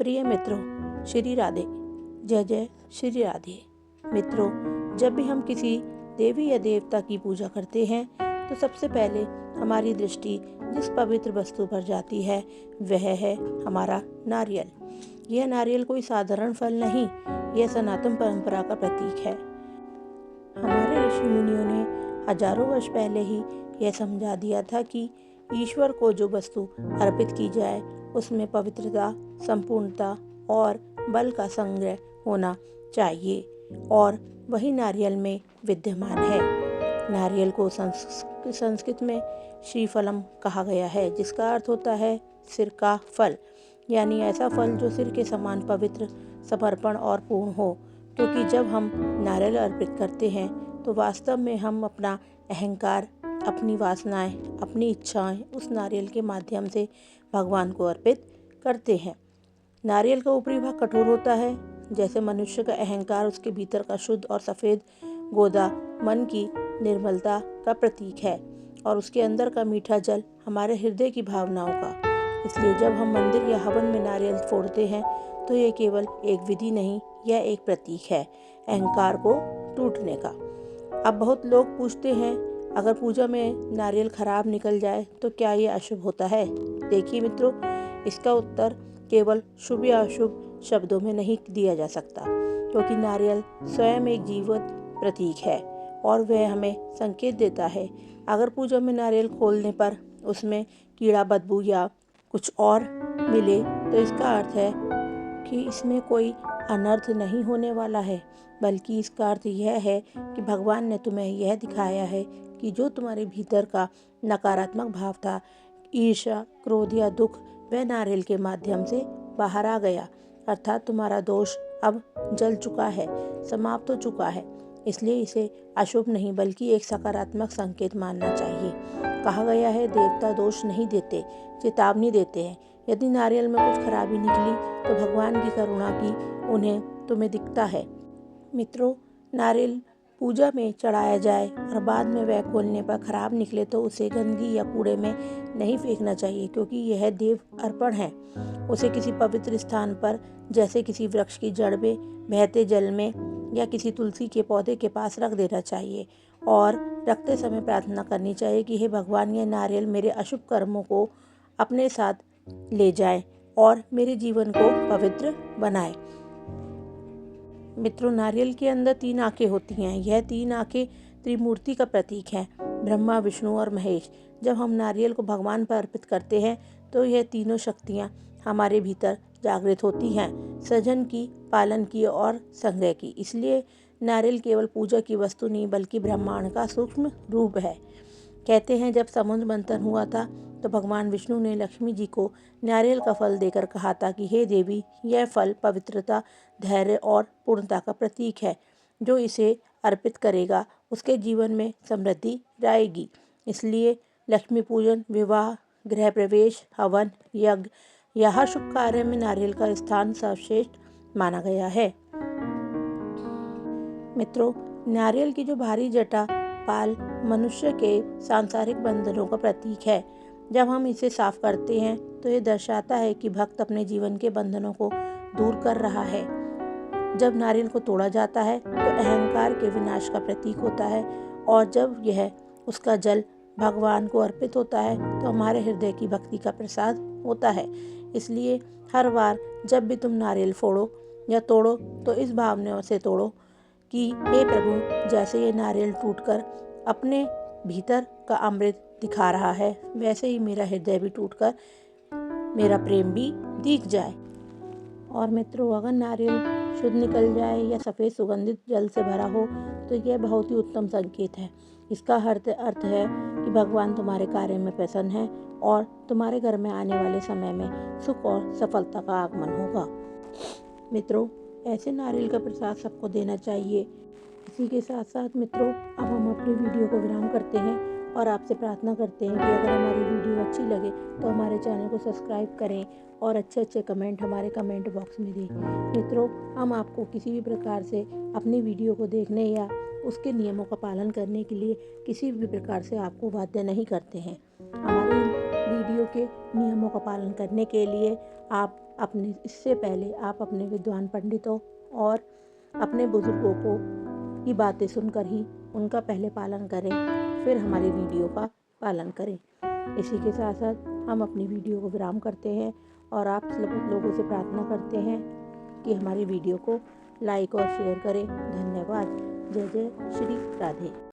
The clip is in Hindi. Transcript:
प्रिय मित्रों, श्री राधे। जय जय श्री राधे। मित्रों, जब भी हम किसी देवी या देवता की पूजा करते हैं तो सबसे पहले हमारी दृष्टि जिस पवित्र वस्तु पर जाती है वह है हमारा नारियल। यह नारियल कोई साधारण फल नहीं, यह सनातन परंपरा का प्रतीक है। हमारे ऋषि मुनियों ने हजारों वर्ष पहले ही यह समझा दिया था कि ईश्वर को जो वस्तु अर्पित की जाए उसमें पवित्रता, संपूर्णता और बल का संग्रह होना चाहिए, और वही नारियल में विद्यमान है। नारियल को संस्कृत में श्रीफलम कहा गया है, जिसका अर्थ होता है सिर का फल, यानी ऐसा फल जो सिर के समान पवित्र, समर्पण और पूर्ण हो। क्योंकि जब हम नारियल अर्पित करते हैं तो वास्तव में हम अपना अहंकार, अपनी वासनाएं, अपनी इच्छाएं उस नारियल के माध्यम से भगवान को अर्पित करते हैं। नारियल का ऊपरी भाग कठोर होता है, जैसे मनुष्य का अहंकार उसके भीतर का शुद्ध और सफ़ेद गोदा मन की निर्मलता का प्रतीक है, और उसके अंदर का मीठा जल हमारे हृदय की भावनाओं का। इसलिए जब हम मंदिर या हवन में नारियल फोड़ते हैं तो ये केवल एक विधि नहीं, यह एक प्रतीक है अहंकार को टूटने का। अब बहुत लोग पूछते हैं, अगर पूजा में नारियल खराब निकल जाए तो क्या ये अशुभ होता है? देखिए मित्रों, इसका उत्तर केवल शुभ या अशुभ शब्दों में नहीं दिया जा सकता, क्योंकि नारियल स्वयं एक जीवित प्रतीक है और वह हमें संकेत देता है। अगर पूजा में नारियल खोलने पर उसमें कीड़ा, बदबू या कुछ और मिले तो इसका अर्थ है कि इसमें कोई अनर्थ नहीं होने वाला है, बल्कि इसका अर्थ यह है कि भगवान ने तुम्हें यह दिखाया है कि जो तुम्हारे भीतर का नकारात्मक भाव था, ईर्ष्या, क्रोध या दुख, वह नारियल के माध्यम से बाहर आ गया। अर्थात तुम्हारा दोष अब जल चुका है, समाप्त हो चुका है। इसलिए इसे अशुभ नहीं बल्कि एक सकारात्मक संकेत मानना चाहिए। कहा गया है, देवता दोष नहीं देते, चेतावनी देते हैं। यदि नारियल में कुछ खराबी निकली तो भगवान की करुणा की उन्हें तुम्हें दिखता है। मित्रों, नारियल पूजा में चढ़ाया जाए और बाद में वह खोलने पर खराब निकले तो उसे गंदगी या कूड़े में नहीं फेंकना चाहिए, क्योंकि यह देव अर्पण है। उसे किसी पवित्र स्थान पर, जैसे किसी वृक्ष की जड़ में, बहते जल में या किसी तुलसी के पौधे के पास रख देना चाहिए, और रखते समय प्रार्थना करनी चाहिए कि हे भगवान, यह नारियल मेरे अशुभ कर्मों को अपने साथ ले जाए और मेरे जीवन को पवित्र बनाए। मित्रों, नारियल के अंदर 3 आंखें होती हैं। यह 3 आंखें त्रिमूर्ति का प्रतीक हैं, ब्रह्मा, विष्णु और महेश। जब हम नारियल को भगवान पर अर्पित करते हैं तो यह तीनों शक्तियाँ हमारे भीतर जागृत होती हैं, सृजन की, पालन की और संग्रह की। इसलिए नारियल केवल पूजा की वस्तु नहीं बल्कि ब्रह्मांड का सूक्ष्म रूप है। कहते हैं, जब समुद्र मंथन हुआ था तो भगवान विष्णु ने लक्ष्मी जी को नारियल का फल देकर कहा था कि हे देवी, यह फल पवित्रता, धैर्य और पूर्णता का प्रतीक है। जो इसे अर्पित करेगा उसके जीवन में समृद्धि आएगी। इसलिए लक्ष्मी पूजन, विवाह, गृह प्रवेश, हवन, यज्ञ या हर शुभ कार्य में नारियल का स्थान सर्वश्रेष्ठ माना गया है। मित्रों, नारियल की जो भारी जटा पाल मनुष्य के सांसारिक बंधनों का प्रतीक है। जब हम इसे साफ करते हैं तो ये दर्शाता है कि भक्त अपने जीवन के बंधनों को दूर कर रहा है। जब नारियल को तोड़ा जाता है तो अहंकार के विनाश का प्रतीक होता है, और जब यह उसका जल भगवान को अर्पित होता है तो हमारे हृदय की भक्ति का प्रसाद होता है। इसलिए हर बार जब भी तुम नारियल फोड़ो या तोड़ो तो इस भावना से तोड़ो कि हे प्रभु, जैसे ये नारियल टूटकर अपने भीतर का अमृत दिखा रहा है, वैसे ही मेरा हृदय भी टूटकर मेरा प्रेम भी दिख जाए। और मित्रों, अगर नारियल शुद्ध निकल जाए या सफ़ेद सुगंधित जल से भरा हो तो यह बहुत ही उत्तम संकेत है। इसका अर्थ है कि भगवान तुम्हारे कार्य में प्रसन्न है और तुम्हारे घर में आने वाले समय में सुख और सफलता का आगमन होगा। मित्रों, ऐसे नारियल का प्रसाद सबको देना चाहिए। इसी के साथ साथ मित्रों, अब हम अपनी वीडियो को विराम करते हैं और आपसे प्रार्थना करते हैं कि अगर हमारी वीडियो अच्छी लगे तो हमारे चैनल को सब्सक्राइब करें और अच्छे कमेंट हमारे कमेंट बॉक्स में दें। मित्रों, हम आपको किसी भी प्रकार से अपनी वीडियो को देखने या उसके नियमों का पालन करने के लिए किसी भी प्रकार से आपको बाध्य नहीं करते हैं। हमारी वीडियो के नियमों का पालन करने के लिए आप इससे पहले आप अपने विद्वान पंडितों और अपने बुजुर्गों को की बातें सुनकर ही उनका पहले पालन करें, फिर हमारी वीडियो का पालन करें। इसी के साथ साथ हम अपनी वीडियो को विराम करते हैं और आप लोगों से प्रार्थना करते हैं कि हमारी वीडियो को लाइक और शेयर करें। धन्यवाद। जय जय श्री राधे।